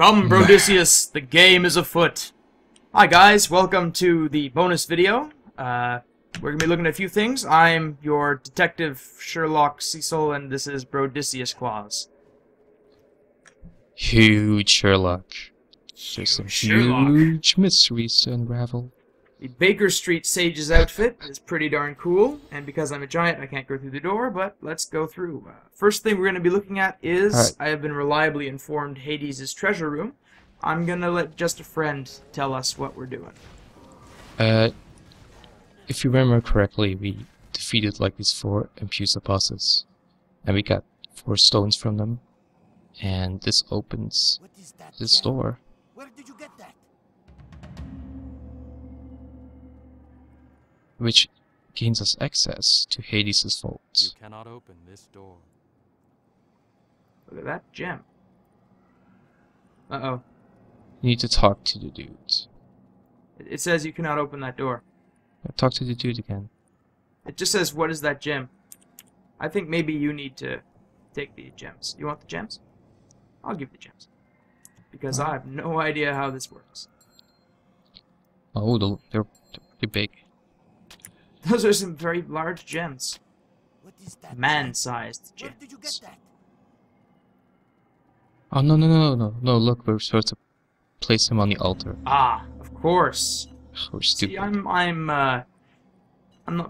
Come, Brodicius, the game is afoot. Hi guys, welcome to the bonus video. We're going to be looking at a few things. I'm your Detective Sherlock Cecil, and this is Brodicius Claus. Huge Sherlock. There's some Sherlock. huge mysteries to unravel. The Baker Street Sage's outfit is pretty darn cool, and because I'm a giant I can't go through the door, but let's go through. First thing we're going to be looking at is, I have been reliably informed, Hades' treasure room. I'm going to let Just a Friend tell us what we're doing. If you remember correctly, we defeated like these 4 Impusa bosses, and we got 4 stones from them, and this opens this door. Where did you get that? Which gains us access to Hades' You vault. cannot open this door. Look at that gem. Uh-oh. You need to talk to the dude. It says you cannot open that door. Talk to the dude again. It just says, what is that gem? I think maybe you need to take the gems. You want the gems? I'll give you the gems. Because I have no idea how this works. Oh, they're pretty big. Those are some very large gems. What is that? Man-sized Where did you get gems. that? Oh, no, look, we're supposed to place them on the altar. Ah, of course. We're stupid. See, I'm not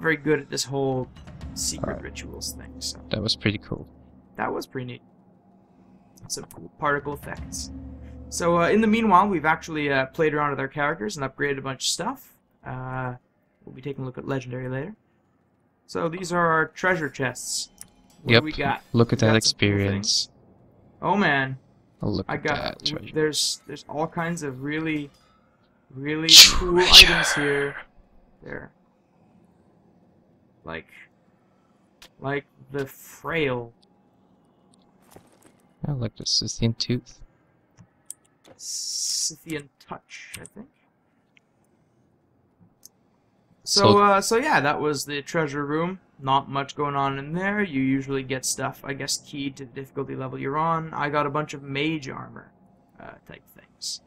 very good at this whole secret rituals thing, so That was pretty cool. that was pretty neat. Some cool particle effects. So, in the meanwhile, we've actually played around with our characters and upgraded a bunch of stuff. We'll be taking a look at Legendary later. So, these are our treasure chests. What do we got? Look at We that got some cool experience. things. Oh man, Oh, look I at got. that treasure. There's all kinds of really cool Treasure. items here. There. Like the frail I like the Scythian tooth. Scythian touch, I think. So yeah, that was the treasure room. Not much going on in there. You usually get stuff, I guess, keyed to the difficulty level you're on. I got a bunch of mage armor type things.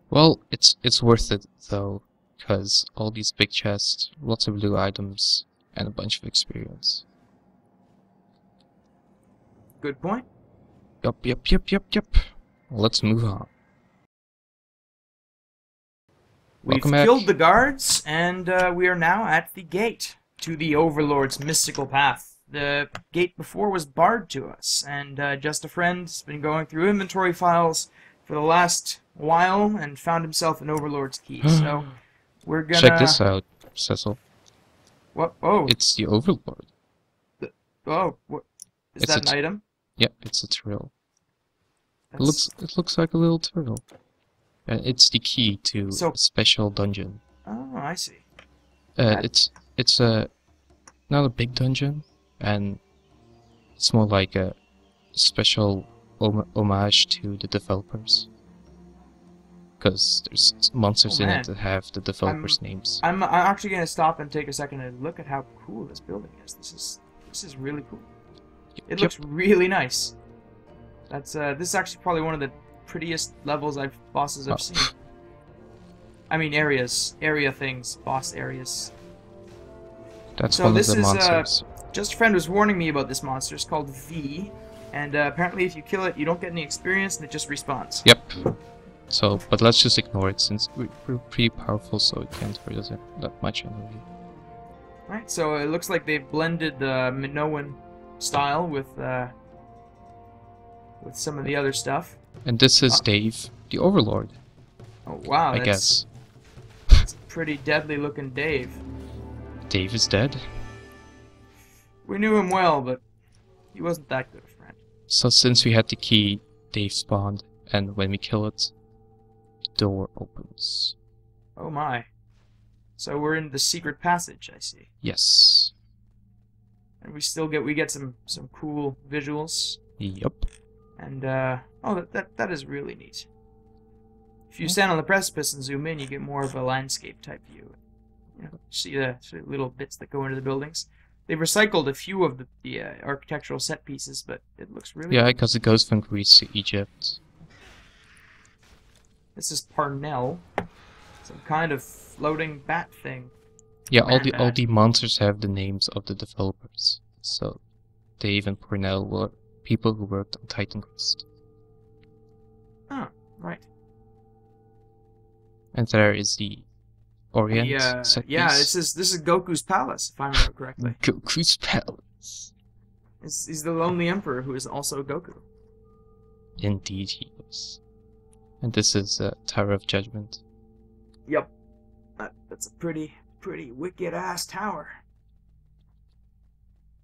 Well, it's worth it though, because all these big chests, lots of blue items, and a bunch of experience. Good point. Yup. Let's move on. We've Welcome back. killed the guards, and we are now at the gate to the Overlord's mystical path. The gate before was barred to us, and Just a Friend's been going through inventory files for the last while and found himself an Overlord's key. So we're gonna Check this out, Cecil. What? Oh, It's the Overlord. what? Is It's that an item? Yep, it's a turtle. That's- It looks like a little turtle. And it's the key to So- a special dungeon. Oh, I see. It's not a big dungeon, and it's more like a special homage to the developers. Because there's monsters in man. it that have the developers' names. I'm actually gonna stop and take a second and look at how cool this building is. This is really cool. It looks really nice. That's this is actually probably one of the prettiest bosses I've seen. I mean area things, boss areas. That's So one of this the is monsters. Just a Friend was warning me about this monster. It's called V, and apparently if you kill it, you don't get any experience, and it just respawns. Yep. So, but let's just ignore it since we're pretty powerful, so it can't hurt us that much anyway. Right. So it looks like they've blended the Minoan style with some of the other stuff. And this is Dave, the Overlord, Oh wow, I that's guess. pretty deadly looking Dave. Dave is dead. We knew him well, but he wasn't that good a friend. So since we had the key, Dave spawned, and when we kill it, the door opens. Oh my. So we're in the secret passage, I see. Yes. And we get some cool visuals. Yup. And oh, that is really neat. If you stand on the precipice and zoom in, you get more of a landscape type view. You know, see the little bits that go into the buildings. They've recycled a few of the architectural set pieces, but it looks really Yeah, because it goes from Greece to Egypt. This is Parnell. Some kind of floating bat thing. Yeah, all Man-bat. the monsters have the names of the developers. So Dave and Parnell were people who worked on Titan Quest. Oh, right. And there is the Orient set Yeah, piece. this is Goku's palace, if I remember correctly. Goku's Palace. He's the lonely emperor who is also Goku. Indeed he is. And this is Tower of Judgment. Yep. That's a pretty wicked ass tower.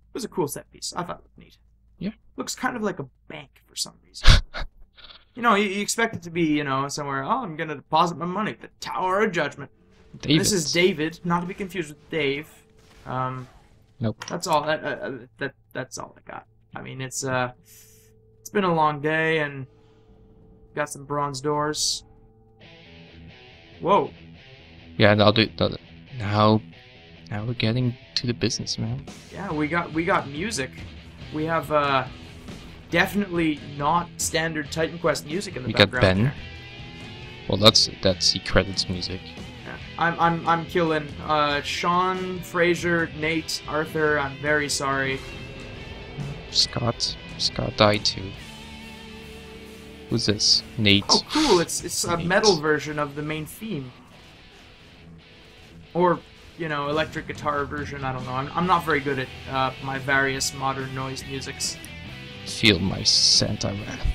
It was a cool set piece. I thought it looked neat. Yeah. Looks kind of like a bank for some reason. You know, you expect it to be, you know, somewhere, oh, I'm gonna deposit my money. The Tower of Judgment. David. This is David, not to be confused with Dave. Nope. That's all. That's all I got. I mean, it's been a long day, and got some bronze doors. Whoa. Yeah, now we're getting to the business, man. Yeah, we got music. We have definitely not standard Titan Quest music in the We got background. Ben. There. Well, that's the credits music. Yeah. I'm killing Sean, Fraser, Nate, Arthur. I'm very sorry. Scott died too. Who's this? Nate. Oh, cool! It's a Nate. metal version of the main theme, or you know, electric guitar version. I don't know. I'm not very good at my various modern noise musics. Feel my Santa wrath.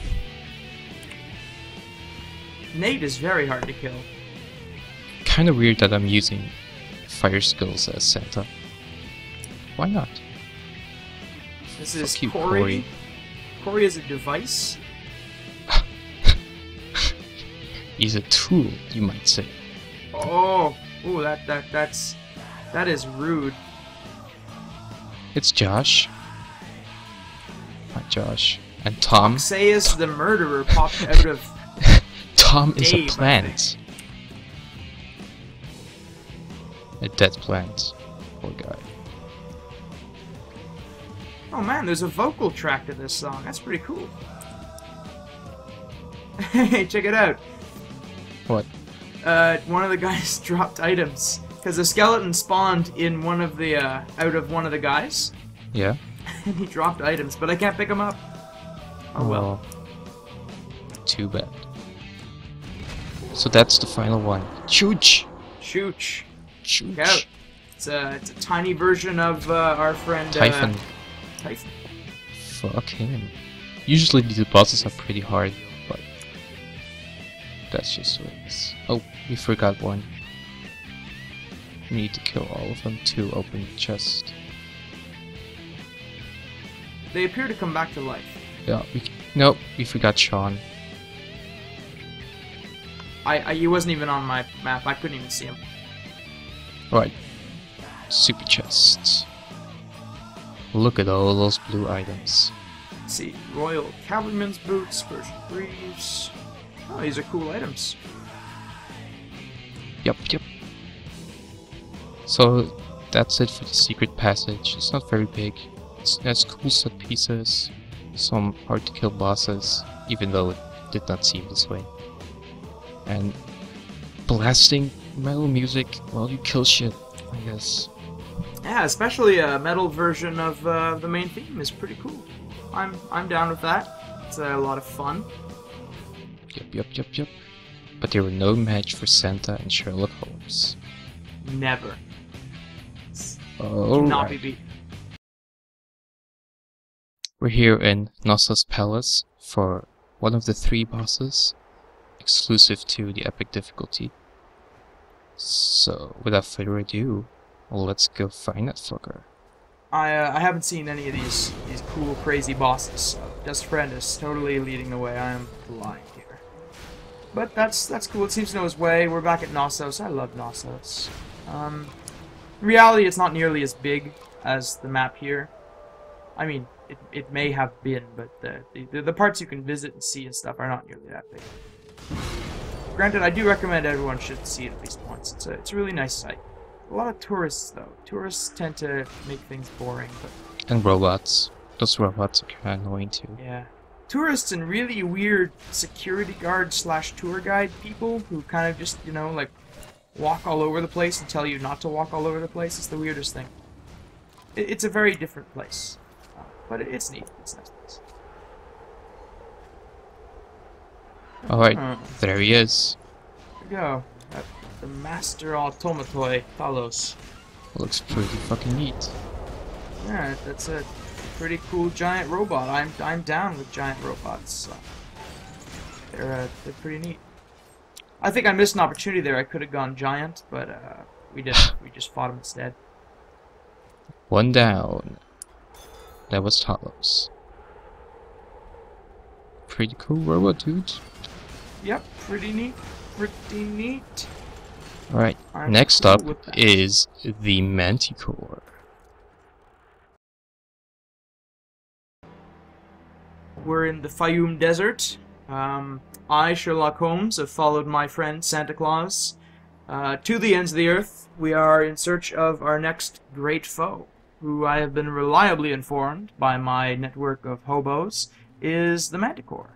Nate is very hard to kill. Kinda weird that I'm using fire skills as Santa. Why not? This is Fuck you, Corey. Corey. Corey is a device. He's a tool, you might say. Oh, ooh, that is rude. It's Josh. Hi, Josh. And Tom. Xeus the murderer popped out of. Tom is Dave, a I plant. A dead plant. Poor guy. Oh man, there's a vocal track to this song. That's pretty cool. Hey, check it out. What? One of the guys dropped items because the skeleton spawned in one of the out of one of the guys, Yeah? and he dropped items, but I can't pick them up. Oh well. Too bad. So that's the final one. Chooch! Chooch. Chooch. Check out. It's a tiny version of our friend Typhon. Typhon. Fuck him. Usually the bosses are pretty hard, but that's just what it is. Oh, we forgot one. We need to kill all of them to open the chest. They appear to come back to life. Yeah, nope, we forgot Sean. He wasn't even on my map. I couldn't even see him. Right. Super chests. Look at all those blue items. Let's see, Royal Cavalryman's boots, Persian greaves. Oh, these are cool items. Yep. So that's it for the secret passage. It's not very big. It has cool set pieces, some hard to kill bosses, even though it did not seem this way. And blasting metal music while you kill shit, I guess. Yeah, especially a metal version of the main theme is pretty cool. I'm down with that. It's a lot of fun. Yep. But they were no match for Santa and Sherlock Holmes. Never. Oh, Cannot be beat. We're here in Nossa's Palace for one of the 3 bosses, exclusive to the epic difficulty. So, without further ado, let's go find that fucker. I haven't seen any of these cool, crazy bosses, so Just Friend is totally leading the way. I am blind here. But that's cool. It seems to know his way. We're back at Knossos. I love Knossos. In reality, it's not nearly as big as the map here. I mean, it may have been, but the parts you can visit and see and stuff are not nearly that big. Granted, I do recommend everyone should see it at least once. It's a really nice site. A lot of tourists, though. Tourists tend to make things boring, but And robots. Those robots are kinda annoying too. yeah. tourists and really weird security guard slash tour guide people who kind of just, you know, like, walk all over the place and tell you not to walk all over the place. It's the weirdest thing. It's a very different place. But it's neat. It's a nice place. Alright, there he is. There we go. The Master Automatoi, Talos. Looks pretty fucking neat. Yeah, that's a pretty cool giant robot. I'm down with giant robots. They're pretty neat. I think I missed an opportunity there. I could have gone giant, but we didn't. We just fought him instead. One down. That was Talos. Pretty cool robot, dude. Yep, pretty neat. Pretty neat. Alright, next up is the Manticore. We're in the Fayum Desert. I, Sherlock Holmes, have followed my friend Santa Claus to the ends of the earth. We are in search of our next great foe, who I have been reliably informed by my network of hobos is the Manticore.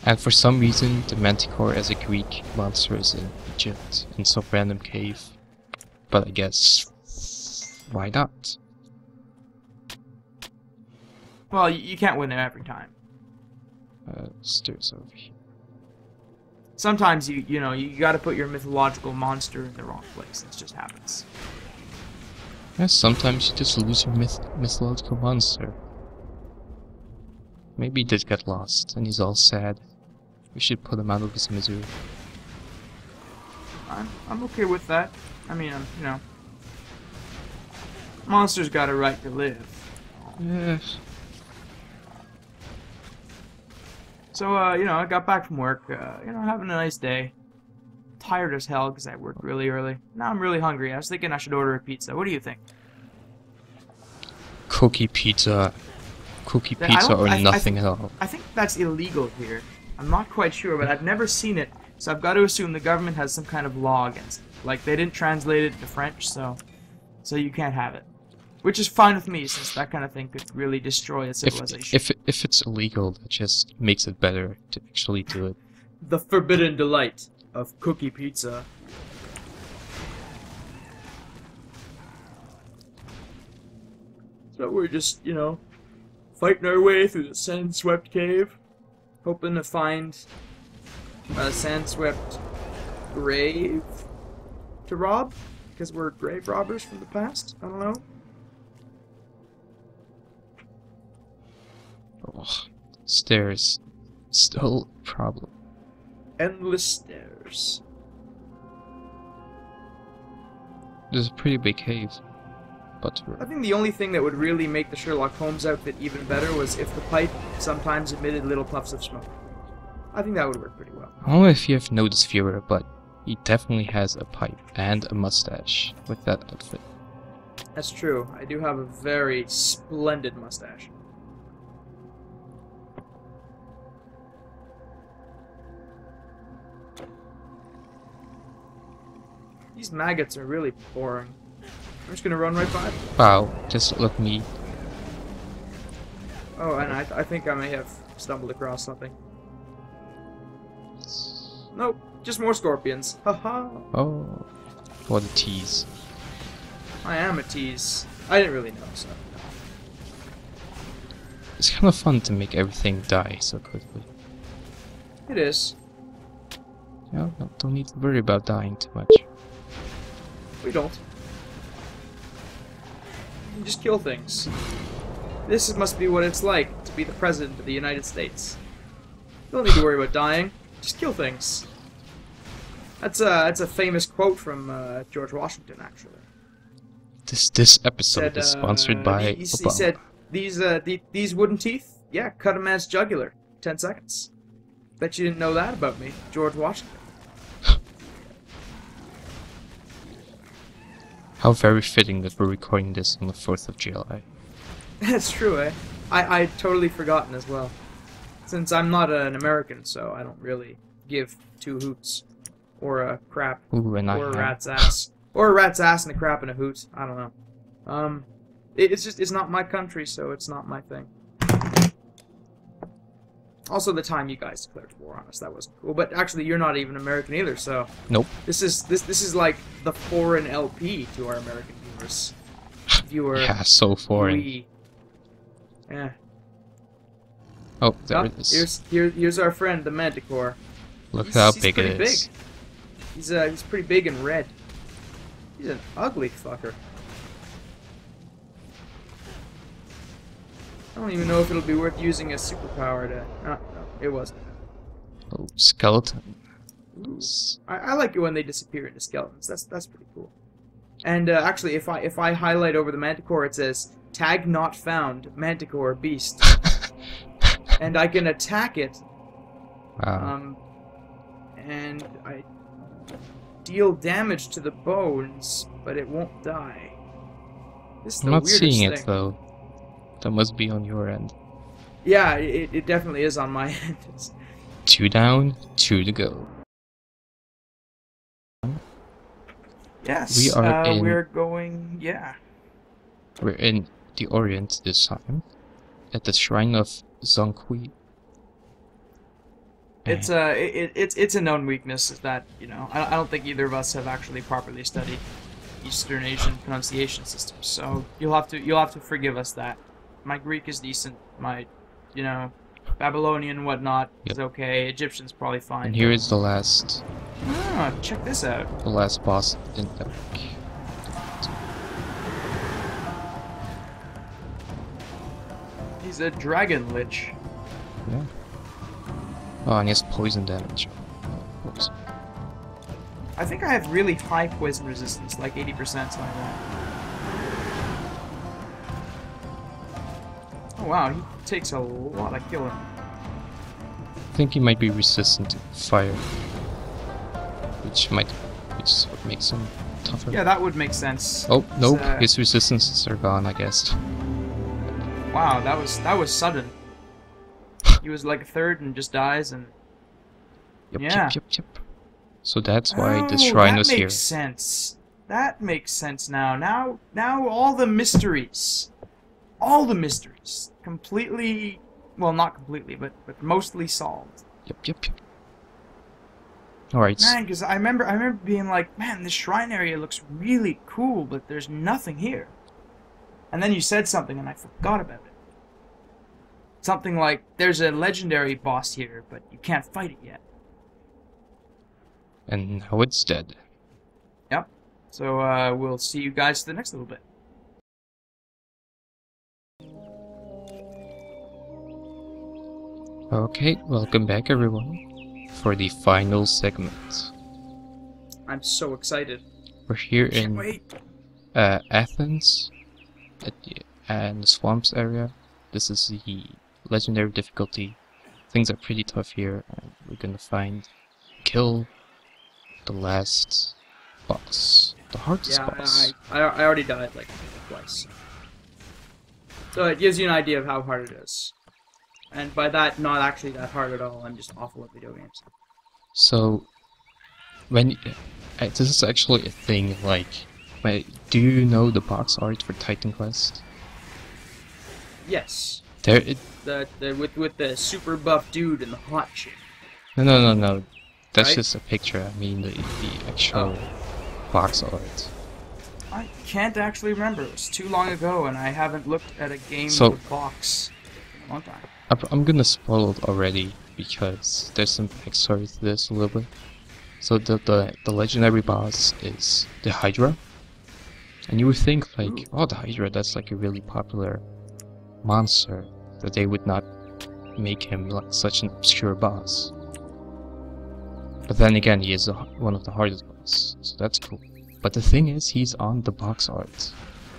And for some reason, the Manticore as a Greek monster is in Egypt, in some random cave. But I guess, why not? Well, you can't win there every time. Stairs over here. Sometimes you know you gotta put your mythological monster in the wrong place. It just happens. Yeah, sometimes you just lose your mythological monster. Maybe he did get lost, and he's all sad. We should put him out of his misery. I'm okay with that. I mean, you know, monsters got a right to live. Yes. So, you know, I got back from work, you know, having a nice day. Tired as hell because I worked really early. Now I'm really hungry. I was thinking I should order a pizza. What do you think? Cookie pizza. Cookie pizza or nothing at all. I think that's illegal here. I'm not quite sure, but I've never seen it, so I've got to assume the government has some kind of law against it. Like, they didn't translate it into French, so you can't have it. Which is fine with me, since that kind of thing could really destroy a civilization. If it's illegal, that just makes it better to actually do it. The forbidden delight of cookie pizza. So we're just, you know, fighting our way through the sand-swept cave, hoping to find a sand-swept grave to rob, because we're grave robbers from the past. I don't know. Oh, stairs. Still a problem. Endless stairs. There's a pretty big cave. But I think the only thing that would really make the Sherlock Holmes outfit even better was if the pipe sometimes emitted little puffs of smoke. I think that would work pretty well. I don't know if you have noticed, viewer, but he definitely has a pipe and a mustache with that outfit. That's true. I do have a very splendid mustache. These maggots are really boring. I'm just gonna run right by them. Wow, just look me. Oh, and I think I may have stumbled across something. Nope, just more scorpions. Haha. Oh, what a tease. I am a tease. I didn't really know, so. It's kind of fun to make everything die so quickly. It is. You know, don't need to worry about dying too much. We don't. You just kill things. This must be what it's like to be the president of the United States. You don't need to worry about dying. Just kill things. That's a famous quote from George Washington, actually. This episode is sponsored by he said, these wooden teeth? Yeah, cut a man's jugular. 10 seconds. Bet you didn't know that about me, George Washington. How very fitting that we're recording this on the 4th of July. That's true, eh? I'd totally forgotten as well. Since I'm not an American, so I don't really give two hoots. Or a crap. Ooh, and or a rat's ass. Or a rat's ass and a crap and a hoot. I don't know. It's not my country, so it's not my thing. Also, the time you guys declared war on us, that wasn't cool. But actually, you're not even American either, so Nope. this is like the foreign LP to our American viewers. Yeah, so foreign. Yeah. Oh, there it is. Here's our friend, the Manticore. Look how big it pretty is. Big. He's pretty big and red. He's an ugly fucker. I don't even know if it'll be worth using a superpower to... No, it wasn't. Oh, skeleton. I like it when they disappear into skeletons. That's pretty cool. And actually, if I highlight over the Manticore, it says "Tag not found, Manticore beast," and I can attack it. Wow. And I deal damage to the bones, but it won't die. This is the I'm not weirdest seeing thing. it though. That must be on your end. Yeah, it definitely is on my end. 2 down, 2 to go. Yes, We are in. we're going. Yeah. We're in the Orient this time, at the shrine of Zonghui. It's a known weakness is that, you know, I don't think either of us have actually properly studied Eastern Asian pronunciation systems, so you'll have to forgive us that. My Greek is decent, my, you know, Babylonian and whatnot is okay, Egyptian's probably fine. And here is the last. Ah, check this out. The last boss in the. He's a dragon lich. Yeah. Oh, and he has poison damage. Oops. I think I have really high poison resistance, like 80%, something like that. Oh wow, he takes a lot of killing. I think he might be resistant to fire, which is what makes him tougher. Yeah, that would make sense. Oh nope, his resistances are gone, I guess. Wow, that was sudden. He was like a third and just dies, and Yep. So that's why the shrine was here. That makes sense. That makes sense now. Now all the mysteries, completely, well, not completely, but mostly solved. Yep. All right. Man, because I remember being like, man, this shrine area looks really cool, but there's nothing here. And then you said something, and I forgot about it. Something like, there's a legendary boss here, but you can't fight it yet. And now it's dead. Yep. So, we'll see you guys the next little bit. Okay, welcome back everyone for the final segment. I'm so excited. We're here Can't in wait. Athens, in the swamps area. This is the legendary difficulty. Things are pretty tough here, and we're gonna kill the last boss, the hardest boss. I already died like twice. So it gives you an idea of how hard it is. And by that, not actually that hard at all. I'm just awful at video games. So, when this is actually a thing. Like, do you know the box art for Titan Quest? Yes. With the super buff dude and the hot chick. No. That's Right? just a picture. I mean the actual box art. I can't actually remember. It was too long ago, and I haven't looked at a game So- with box in a long time. I'm gonna spoil it already because there's some backstory to this a little bit. So the legendary boss is the Hydra, and you would think like, oh, the Hydra, that's like a really popular monster, that they would not make him like such an obscure boss. But then again, he is one of the hardest boss, so that's cool. But the thing is, he's on the box art,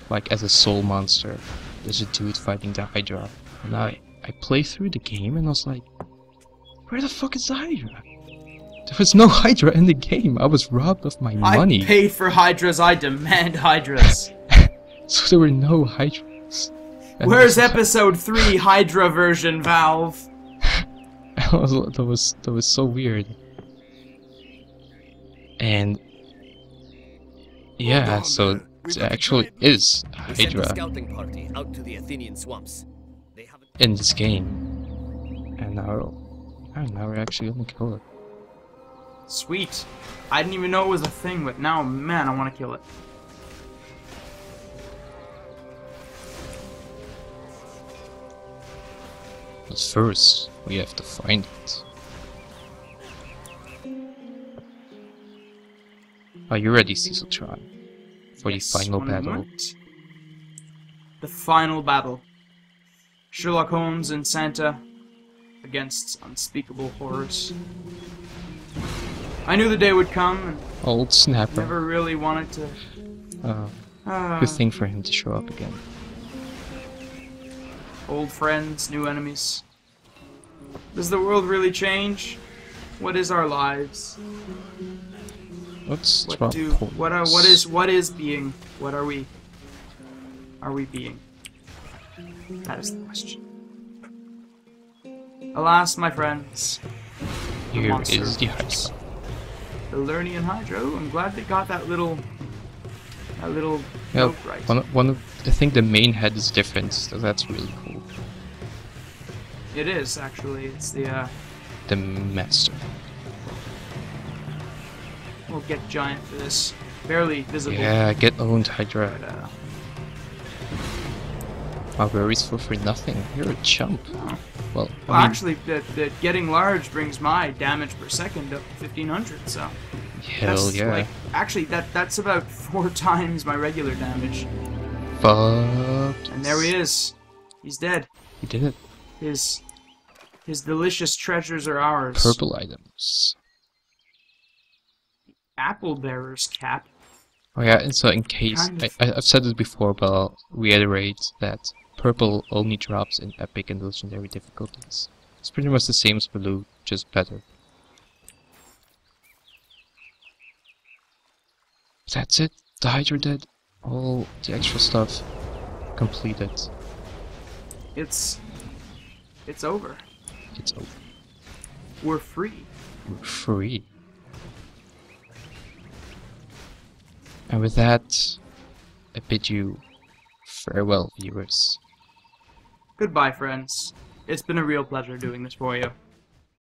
like as a soul monster. There's a dude fighting the Hydra, and I play through the game and I was like, where the fuck is the Hydra? There was no Hydra in the game. I was robbed of my money. I paid for Hydras. I demand Hydras. So there were no Hydras. And Where's episode 3 Hydra version, Valve? that was so weird. And yeah, so it actually is We sent a Hydra scouting party out to the Athenian swamps. They haven't in this game, and now we're actually gonna kill it. Sweet. I didn't even know it was a thing, but now, man, I want to kill it. But first, we have to find it. Are you ready, Ceciltron? For Yes, the final one battle? moment. The final battle. Sherlock Holmes and Santa against unspeakable horrors. I knew the day would come, and Old Snapper. never really wanted to. Good thing for him to show up again. Old friends, new enemies. Does the world really change? What is our lives? Let's What drop do? points. What is being? What are we? Are we being? That is the question. Alas, my friends. The Here monster is the approaches. Hydra. The Lernian Hydra. Ooh, I'm glad they got that little Yeah, note right. I think the main head is different, so that's really cool. It is actually. It's the The Master. we'll get giant for this. Barely visible. Yeah, get owned, Hydra. But, My worries for nothing. You're a chump. Well, well, I mean, actually, the getting large brings my damage per second up to 1500. So hell that's yeah. like actually that's about 4 times my regular damage. But And there he is. He's dead. he did it. His delicious treasures are ours. Purple items. Apple bearer's cap. Oh yeah, and so in case Kind of. I've said this before, but I'll reiterate that purple only drops in epic and legendary difficulties. It's pretty much the same as blue, just better. That's it. The Hydra dead. All the extra stuff completed. It's over. It's over. We're free. We're free. And with that, I bid you farewell, viewers. Goodbye, friends. It's been a real pleasure doing this for you.